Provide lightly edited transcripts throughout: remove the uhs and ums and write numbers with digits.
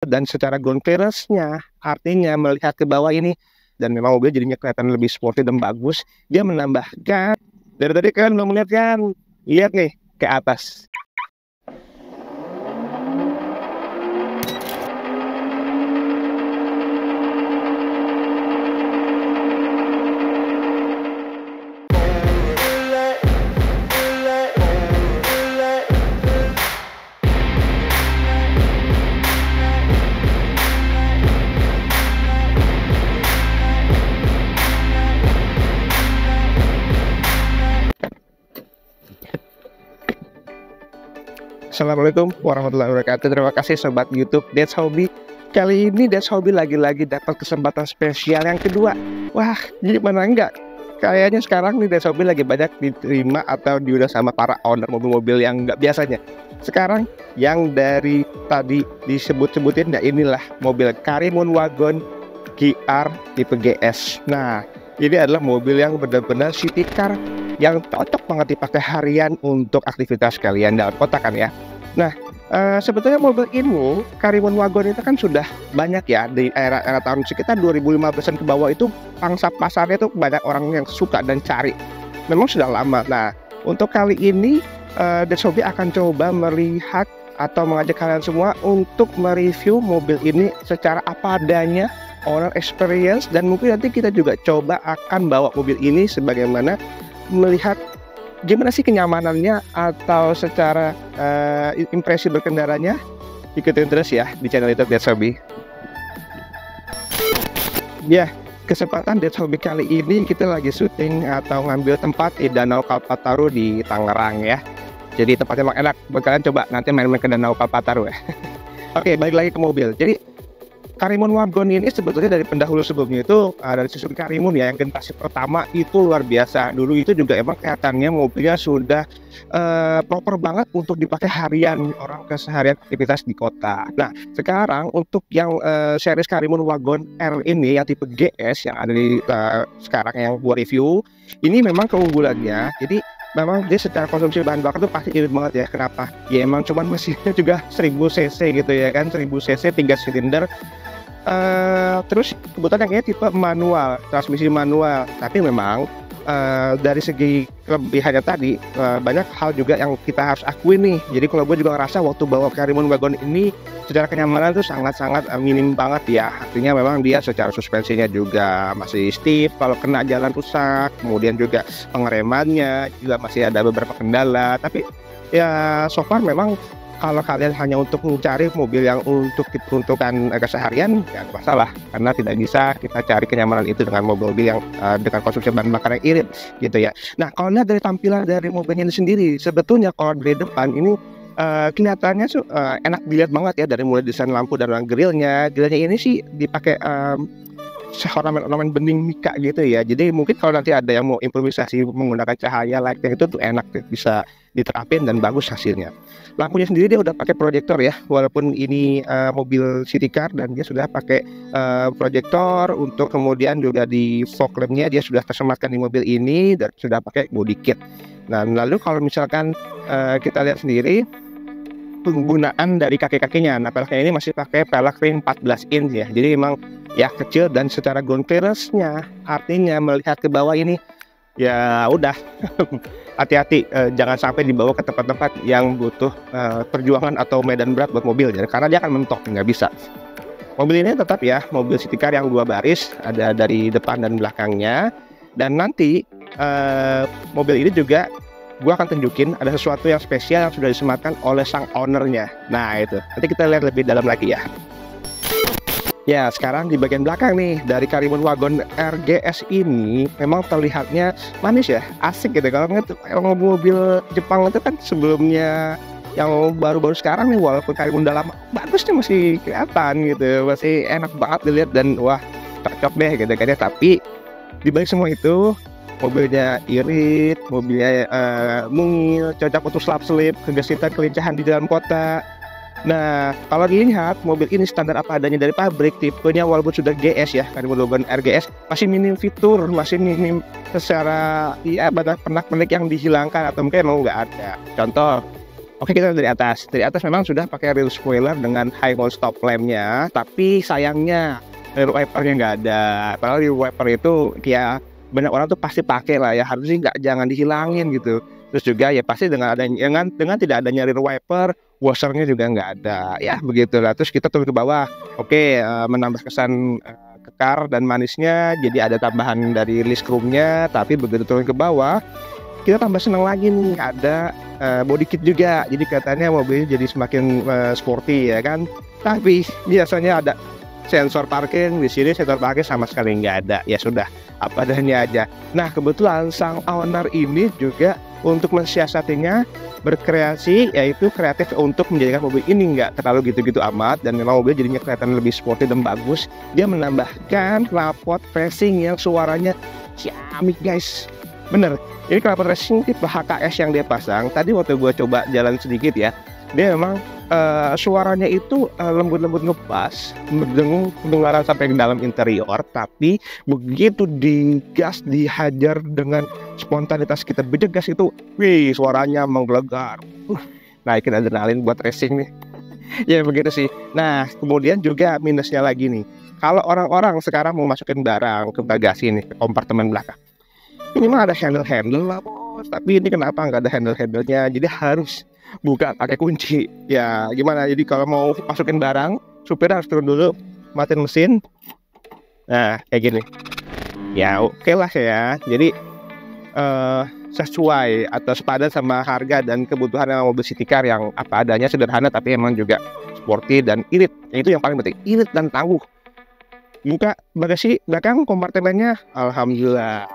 dan secara ground clearance-nya, artinya melihat ke bawah ini, dan memang mobil jadinya kelihatan lebih sporty dan bagus. Dia menambahkan, dari tadi kan belum melihat kan, lihat nih ke atas. Assalamualaikum warahmatullahi wabarakatuh. Terima kasih sobat YouTube That's Hobby. Kali ini That's Hobby lagi-lagi dapat kesempatan spesial yang kedua. Wah, gimana enggak? Kayaknya sekarang nih That's Hobby lagi banyak diterima atau diundang sama para owner mobil-mobil yang enggak biasanya. Sekarang yang dari tadi disebut-sebutin, nah inilah mobil Karimun Wagon GR tipe GS. Nah, ini adalah mobil yang benar-benar city car yang cocok banget dipakai harian untuk aktivitas kalian dalam kota kan ya. Nah, sebetulnya mobil ini Karimun Wagon itu kan sudah banyak ya di era tahun sekitar 2015an ke bawah itu pangsa pasarnya itu banyak orang yang suka dan cari. Memang sudah lama. Nah, untuk kali ini That's Hobby akan coba melihat atau mengajak kalian semua untuk mereview mobil ini secara apa adanya, owner experience, dan mungkin nanti kita juga coba akan bawa mobil ini sebagaimana melihat gimana sih kenyamanannya atau secara impresi berkendaranya. Ikutin terus ya di channel YouTube That's Hobby. Ya, kesempatan That's Hobby kali ini kita lagi syuting atau ngambil tempat di Danau Kalpataru di Tangerang ya. Jadi tempatnya emang enak buat kalian coba nanti main-main ke Danau Kalpataru ya. Oke, balik lagi ke mobil. Jadi Karimun Wagon ini sebetulnya dari pendahulu sebelumnya itu dari Suzuki Karimun ya, yang generasi pertama itu luar biasa. Dulu itu juga emang kelihatannya mobilnya sudah proper banget untuk dipakai harian orang keseharian aktivitas di kota. Nah, sekarang untuk yang series Karimun Wagon R ini yang tipe GS yang ada di sekarang yang gua review, ini memang keunggulannya. Jadi memang dia secara konsumsi bahan bakar tuh pasti irit banget ya. Kenapa? Ya emang cuman mesinnya juga 1000 cc gitu ya kan, 1000 cc 3 silinder. Terus kebetulan yang ini tipe manual, transmisi manual. Tapi memang dari segi kelebihannya tadi banyak hal juga yang kita harus akui nih. Jadi kalau gue juga ngerasa waktu bawa Karimun Wagon ini secara kenyamanan tuh sangat-sangat minim banget ya. Artinya memang dia secara suspensinya juga masih stiff, kalau kena jalan rusak. Kemudian juga pengeremannya juga masih ada beberapa kendala. Tapi ya so far memang kalau kalian hanya untuk mencari mobil yang untuk diperuntukkan keseharian, ya nggak masalah, karena tidak bisa kita cari kenyamanan itu dengan mobil-mobil yang dengan konsumsi bahan bakar yang irit gitu ya. Nah, kalau lihat dari tampilan dari mobilnya ini sendiri, sebetulnya kalau dari depan ini kelihatannya enak dilihat banget ya, dari mulai desain lampu dan grillnya. Grillnya ini sih dipakai ornamen bening mika gitu ya. Jadi mungkin kalau nanti ada yang mau improvisasi menggunakan cahaya lighting itu tuh enak, bisa diterapin dan bagus hasilnya. Lampunya sendiri dia udah pakai proyektor ya, walaupun ini mobil city car dan dia sudah pakai proyektor. Untuk kemudian juga di fog lampnya dia sudah tersematkan di mobil ini dan sudah pakai body kit. Nah, lalu kalau misalkan kita lihat sendiri penggunaan dari kaki-kakinya, nah peleknya ini masih pakai pelek ring 14 inch ya. Jadi memang ya kecil, dan secara ground clearance-nya, artinya melihat ke bawah ini ya udah hati-hati jangan sampai dibawa ke tempat-tempat yang butuh perjuangan atau medan berat buat mobil ya, karena dia akan mentok, nggak bisa. Mobil ini tetap ya mobil city car yang 2 baris, ada dari depan dan belakangnya. Dan nanti mobil ini juga gua akan tunjukin ada sesuatu yang spesial yang sudah disematkan oleh sang ownernya. Nah itu, nanti kita lihat lebih dalam lagi ya. Ya, sekarang di bagian belakang nih dari Karimun Wagon RGS ini memang terlihatnya manis ya, asik gitu. Kalau mobil Jepang itu kan sebelumnya yang baru-baru sekarang nih, walaupun Karimun udah lama, bagusnya masih kelihatan gitu, masih enak banget dilihat dan wah cocok deh gitu kan ya. Tapi dibalik semua itu, mobilnya irit, mobilnya mungil, cocok untuk slap-slip, kegesitan, kelincahan di dalam kota. Nah, kalau dilihat mobil ini standar apa adanya dari pabrik, tipenya walaupun sudah GS ya, Karimun Wagon RGS, masih minim fitur, masih minim secara ya pernak-pernik yang dihilangkan atau mungkin emang nggak ada. Contoh, Oke, kita dari atas. Dari atas memang sudah pakai rear spoiler dengan high mount stop lampnya, tapi sayangnya rear wipernya nggak ada. Padahal rear wiper itu ya banyak orang tuh pasti pakai lah ya, harusnya jangan dihilangin gitu. Terus juga ya pasti dengan tidak adanya rear wiper, washernya juga nggak ada. Ya begitulah. Terus kita turun ke bawah. Oke, menambah kesan kekar dan manisnya. Jadi ada tambahan dari release chrome-nya, tapi begitu turun ke bawah kita tambah senang lagi nih, ada body kit juga, jadi katanya mobilnya jadi semakin sporty ya kan. Tapi biasanya ada sensor parking, di sini sensor parking sama sekali nggak ada. Ya sudah, apa adanya aja. Nah kebetulan sang owner ini juga untuk mensiasatinya berkreasi, yaitu kreatif untuk menjadikan mobil ini nggak terlalu gitu-gitu amat, dan memang mobil jadinya kelihatan lebih sporty dan bagus. Dia menambahkan knalpot racing yang suaranya ciamik guys, bener. Ini knalpot racing tipe HKS yang dia pasang. Tadi waktu gue coba jalan sedikit ya, dia memang suaranya itu lembut-lembut ngepas, mendengung kedengaran sampai ke dalam interior. Tapi begitu digas, dihajar dengan spontanitas kita bergegas itu, wih, suaranya menggelegar. Naikin adrenalin buat racing nih. Ya begitu sih. Nah kemudian juga minusnya lagi nih, kalau orang-orang sekarang mau masukin barang ke bagasi nih, ke kompartemen belakang, ini mah ada handle lah bos, tapi ini kenapa nggak ada handle-nya, jadi harus buka pakai kunci. Ya gimana, jadi kalau mau masukin barang, supir harus turun dulu, matiin mesin. Nah kayak gini ya, oke lah ya. Jadi sesuai atau sepadan sama harga dan kebutuhan mobil city car yang apa adanya, sederhana tapi emang juga sporty dan irit. Itu yang paling penting, irit dan tangguh. Buka bagasi belakang kompartemennya, alhamdulillah.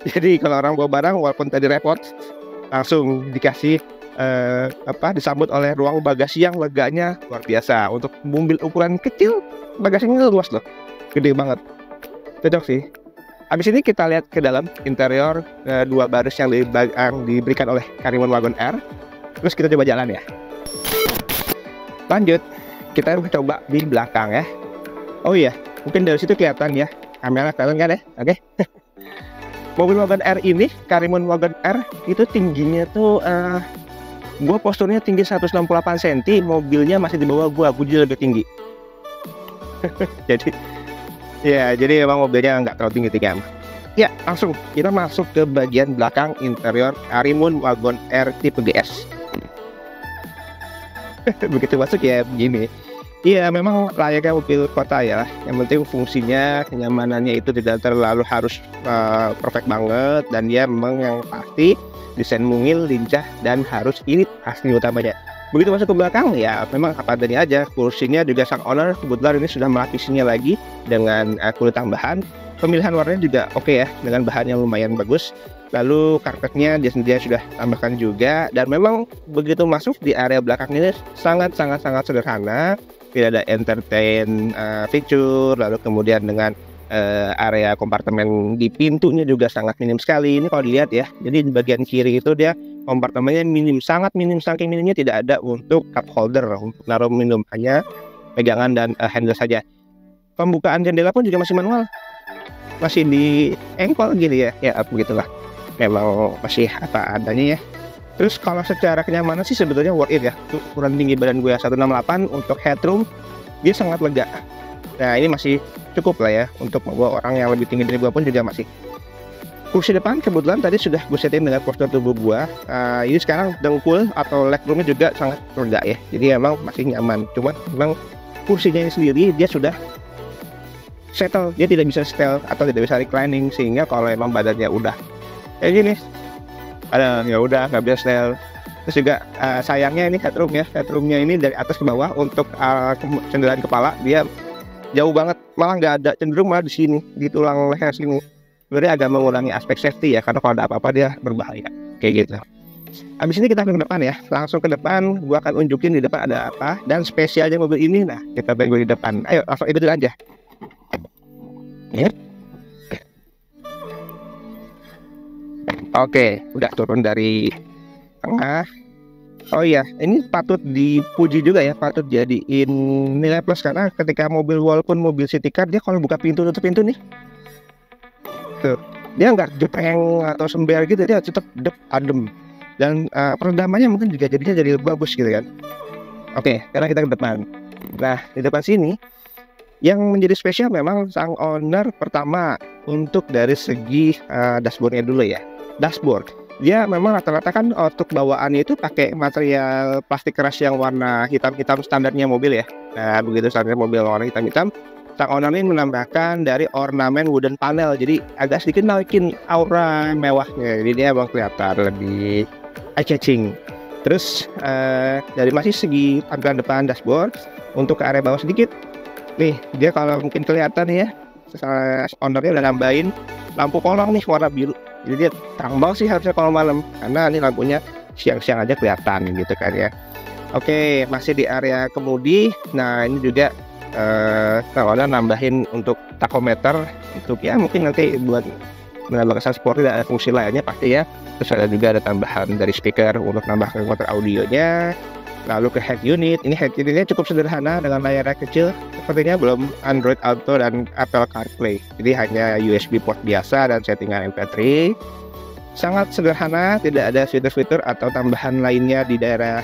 Jadi kalau orang bawa barang walaupun tadi repot, langsung dikasih disambut oleh ruang bagasi yang leganya luar biasa. Untuk mobil ukuran kecil, bagasinya luas loh, gede banget. Cocok sih. Habis ini kita lihat ke dalam interior, dua baris yang diberikan oleh Karimun Wagon R. Terus kita coba jalan ya. Lanjut, kita coba di belakang ya. Oh iya, mungkin dari situ kelihatan ya, kamera kelihatan kan ya? Oke. Mobil Wagon R ini, Karimun Wagon R, itu tingginya tuh gua posturnya tinggi 168 cm, mobilnya masih di bawah gua jadi lebih tinggi. jadi memang mobilnya nggak terlalu tinggi-tinggi amat. Ya, langsung kita masuk ke bagian belakang interior Karimun Wagon R tipe GS. Begitu masuk ya begini. Iya, memang layaknya mobil kota ya. Yang penting fungsinya, kenyamanannya itu tidak terlalu harus perfect banget. Dan dia memang yang pasti desain mungil, lincah, dan harus irit asli utamanya. Begitu masuk ke belakang ya memang apa adanya aja. Kursinya juga sang owner kebetulan ini sudah melapisinya lagi dengan kulit tambahan. Pemilihan warnanya juga oke ya, dengan bahan yang lumayan bagus. Lalu karpetnya dia sudah tambahkan juga. Dan memang begitu masuk di area belakang ini sangat sederhana. Tidak ada entertain feature. Lalu kemudian dengan area kompartemen di pintunya juga sangat minim sekali. Ini kalau dilihat ya, jadi di bagian kiri itu dia kompartemennya minim, sangat minim, saking minimnya tidak ada untuk cup holder untuk naruh minum, hanya pegangan dan handle saja. Pembukaan jendela pun juga masih manual, masih di engkol gini ya, ya begitulah. Memang masih apa adanya ya. Terus kalau secara kenyamanan sih sebetulnya worth it ya. Untuk ukuran tinggi badan gue 168, untuk headroom dia sangat lega. Nah ini masih cukup lah ya untuk membawa orang yang lebih tinggi dari gue pun juga masih. Kursi depan kebetulan tadi sudah gue setting dengan postur tubuh gue. Ini sekarang dengkul atau legroomnya juga sangat lega ya. Jadi emang masih nyaman. Cuman memang kursinya ini sendiri dia sudah settle. Dia tidak bisa setel atau tidak bisa reclining, sehingga kalau emang badannya udah kayak gini, ya udah nggak bisa setel. Terus juga sayangnya ini headroomnya ini dari atas ke bawah untuk cenderan kepala dia jauh banget, malah nggak ada, cenderung malah di sini, di tulang leher sini. Sebenarnya agak mengurangi aspek safety ya, karena kalau ada apa-apa dia berbahaya kayak gitu. Habis ini kita ke depan ya, langsung ke depan. Gua akan unjukin di depan ada apa dan spesialnya mobil ini. Nah kita balik di depan, ayo langsung ikutin aja ya. Oke, udah turun dari tengah. Oh iya, ini patut dipuji juga ya, patut jadiin nilai plus, karena ketika mobil, walaupun mobil city car, dia kalau buka pintu tutup pintu nih, tuh dia nggak jepreng atau sember gitu, dia tetap adem. dan peredamannya mungkin juga jadinya jadi lebih bagus gitu kan. Oke, sekarang kita ke depan. Nah, di depan sini yang menjadi spesial memang sang owner pertama untuk dari segi dashboardnya dulu ya. Dashboard, dia memang rata-rata kan untuk bawaannya itu pakai material plastik keras yang warna hitam-hitam standarnya mobil ya. Nah, begitu standar mobil warna hitam-hitam, sang owner ini menambahkan dari ornamen wooden panel, jadi agak sedikit naikin aura mewahnya. Jadi dia emang kelihatan lebih eye-catching. Terus dari masih segi tampilan depan dashboard, untuk ke area bawah sedikit, nih dia kalau mungkin kelihatan ya, ownernya udah nambahin lampu kolong nih warna biru. Jadi dia terang banget sih harusnya kalau malam, karena ini lampunya siang-siang aja kelihatan gitu kan ya. Oke, masih di area kemudi. Nah, ini juga kalau nambahin untuk tachometer, untuk ya mungkin nanti buat menambah kesan sport, tidak ada fungsi lainnya pasti ya. Terus ada juga ada tambahan dari speaker untuk nambah kekuatan audionya. Lalu ke head unit, ini head unitnya cukup sederhana dengan layarnya kecil, sepertinya belum Android Auto dan Apple CarPlay, jadi hanya USB port biasa dan settingan MP3. Sangat sederhana, tidak ada fitur-fitur atau tambahan lainnya di daerah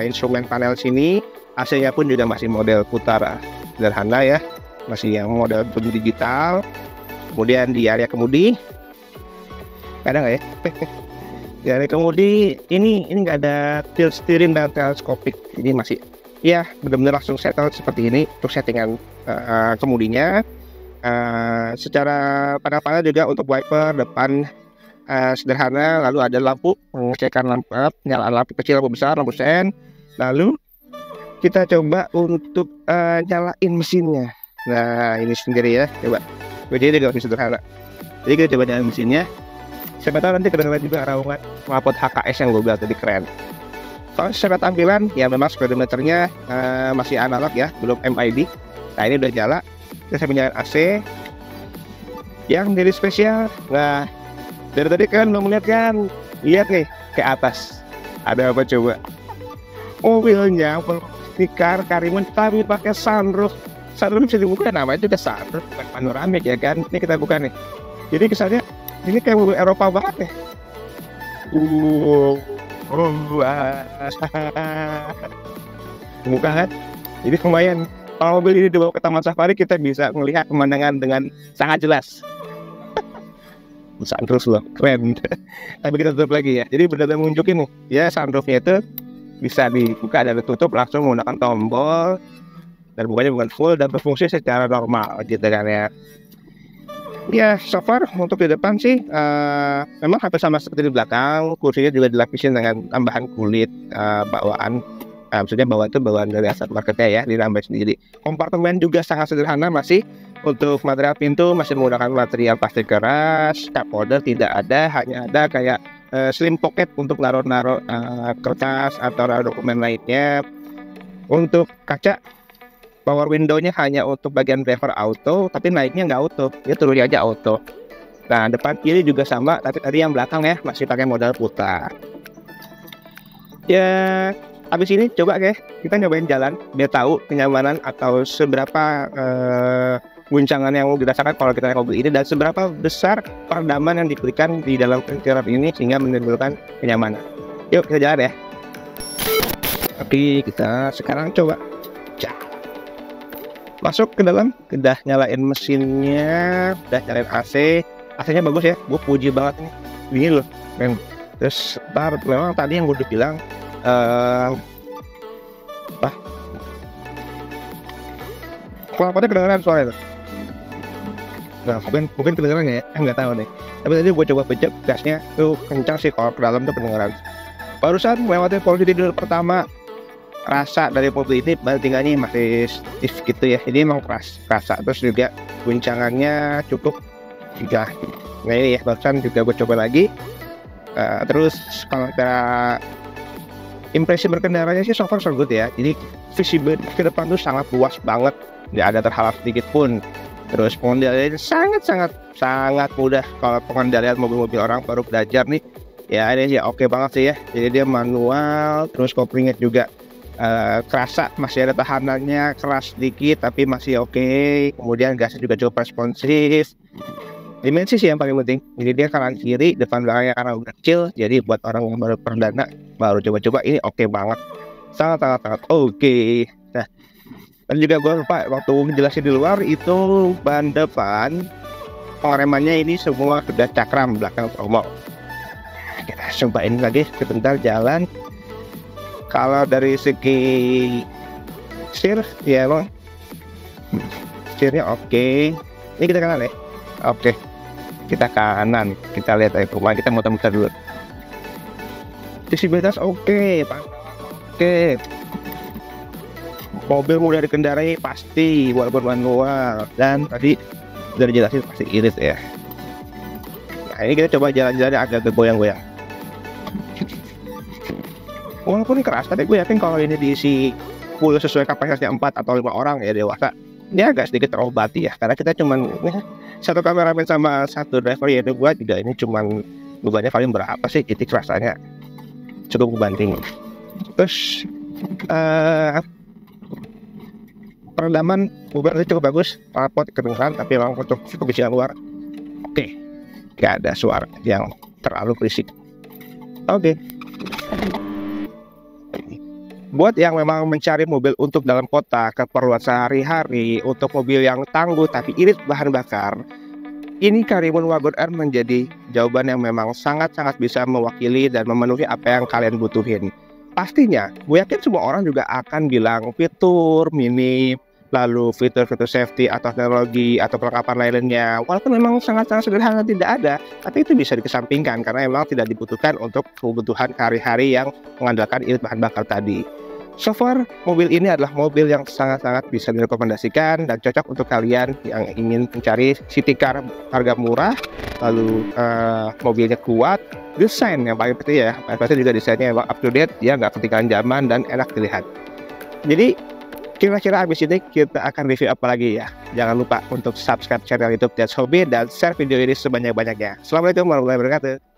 instrumen panel sini. AC-nya pun juga masih model putar sederhana ya, masih yang model digital. Kemudian di area kemudi, ada nggak ya? Di area kemudi ini nggak ada tilt steering dan teleskopik, jadi masih ya benar-benar langsung settle seperti ini untuk settingan kemudinya. Secara panel-panel juga untuk wiper depan sederhana, lalu ada lampu pengecekan lampu up, nyala lampu kecil, lampu besar, lampu sen. Lalu kita coba untuk nyalain mesinnya. Nah, ini sendiri ya, coba. Jadi juga masih sederhana. Jadi kita coba nyalain mesinnya. Siapa tahu nanti kedengaran juga raungan knalpot HKS yang gue bilang tadi, keren. Kalau secara tampilan ya memang speedometernya masih analog ya, belum MID. Nah, ini udah nyala. Kita sambil nyalain AC. Yang jadi spesial, nah dari tadi kan belum melihat kan, lihat nih ke atas ada apa coba? Mobilnya tikar Karimun tapi pakai sunroof. Sunroof bisa dibuka, namanya juga sunroof, bukan panoramik ya kan. Ini kita buka nih, jadi kesannya ini kayak mobil Eropa banget nih. Buka kan, jadi lumayan. Kalau mobil ini dibawa ke Taman Safari, kita bisa melihat pemandangan dengan sangat jelas. Sunroof loh, keren. Tapi kita tutup lagi ya. Jadi benar-benar nunjukin nih, ya sunroofnya itu bisa dibuka dan ditutup langsung menggunakan tombol, dan bukanya bukan full dan berfungsi secara normal gitu kan ya. Ya, so far untuk di depan sih memang hampir sama seperti di belakang. Kursinya juga dilapisin dengan tambahan kulit bawaan. Maksudnya bawaan itu bawaan dari asal marketnya ya, ditambah sendiri. Kompartemen juga sangat sederhana, masih untuk material pintu masih menggunakan material plastik keras. Cup holder tidak ada, hanya ada kayak slim pocket untuk naruh-naruh kertas atau dokumen lainnya. Untuk kaca, power window-nya hanya untuk bagian driver auto, tapi naiknya nggak auto, dia turunnya aja auto. Nah, depan kiri juga sama, tapi tadi yang belakang ya masih pakai modal putar. Ya, habis ini coba kita nyobain jalan, biar tahu kenyamanan atau seberapa guncangan yang dirasakan kalau kita naik mobil ini, dan seberapa besar peredaman yang diberikan di dalam interior ini sehingga menimbulkan kenyamanan. Yuk kita jalan ya. Oke, kita sekarang coba masuk ke dalam, udah nyalain mesinnya, udah nyalain AC. AC-nya bagus ya, gue puji banget nih, dingin loh men. Terus memang tadi yang gue udah bilang knalpotnya kedengeran suaranya tuh. Nah, mungkin kedengeran ya, nggak tahu nih. Tapi tadi gue coba pencet gasnya tuh kencang sih, kalau ke dalam tuh kedengeran. Barusan melewati polisi tidur pertama, rasa dari mobil ini bantingannya masih stiff gitu ya, jadi emang kerasa. Terus juga guncangannya cukup juga. Nah ini ya, barusan juga gue coba lagi. Terus kalau kita impresi berkendaranya sih so far so good ya, jadi visibility ke depan tuh sangat luas banget, nggak ada terhalang sedikit pun. Terus pengendaliannya sangat mudah. Kalau pengendalian mobil-mobil orang baru belajar nih ya, ini sih oke banget sih ya. Jadi dia manual, terus kopling juga kerasa masih ada tahanannya, keras sedikit tapi masih oke. Kemudian gasnya juga cukup responsif. Dimensi sih yang paling penting. Jadi dia kanan kiri, depan belakangnya karena udah kecil. Jadi buat orang yang baru perdana, baru coba-coba ini oke banget. Sangat oke. Nah, dan juga gue lupa waktu ngejelasin di luar itu ban depan pengeremannya ini semua sudah cakram belakang tromol. Kita cobain lagi sebentar jalan. Kalau dari segi setir ya emang setirnya oke. Ini kita kanan ya. Oke, kita kanan. Kita lihat aja rumah, kita muter-muter dulu. Visibilitas oke, oke. Mobil mudah dikendarai pasti walaupun manual, dan tadi udah dijelasin pasti irit ya. Nah ini kita coba jalan-jalan agak goyang-goyang. Walaupun keras, tapi gue yakin kalau ini diisi full sesuai kapasitasnya 4 atau 5 orang ya dewasa, ini agak sedikit terobati ya, karena kita cuman satu kameramen sama satu driver ya, gue juga ini cuman bebannya paling berapa sih, titik rasanya cukup membanting. Terus peredaman mobil itu cukup bagus, knalpot kedengeran, tapi memang untuk kebisingan luar oke, gak ada suara yang terlalu berisik. Oke. Buat yang memang mencari mobil untuk dalam kota, keperluan sehari-hari, untuk mobil yang tangguh tapi irit bahan bakar, ini Karimun Wagon R menjadi jawaban yang memang sangat-sangat bisa mewakili dan memenuhi apa yang kalian butuhin. Pastinya, gue yakin semua orang juga akan bilang fitur minim, lalu fitur-fitur safety atau teknologi atau perlengkapan lainnya, walaupun memang sangat-sangat sederhana tidak ada, tapi itu bisa dikesampingkan karena memang tidak dibutuhkan untuk kebutuhan hari-hari yang mengandalkan irit bahan bakar tadi. So far, mobil ini adalah mobil yang sangat-sangat bisa direkomendasikan dan cocok untuk kalian yang ingin mencari city car harga murah, lalu mobilnya kuat, desain yang paling penting ya, pasti juga desainnya emang up to date, ya nggak ketinggalan zaman dan enak dilihat. Jadi kira-kira habis ini kita akan review apa lagi ya? Jangan lupa untuk subscribe channel YouTube That's Hobby dan share video ini sebanyak-banyaknya. Assalamualaikum warahmatullahi wabarakatuh.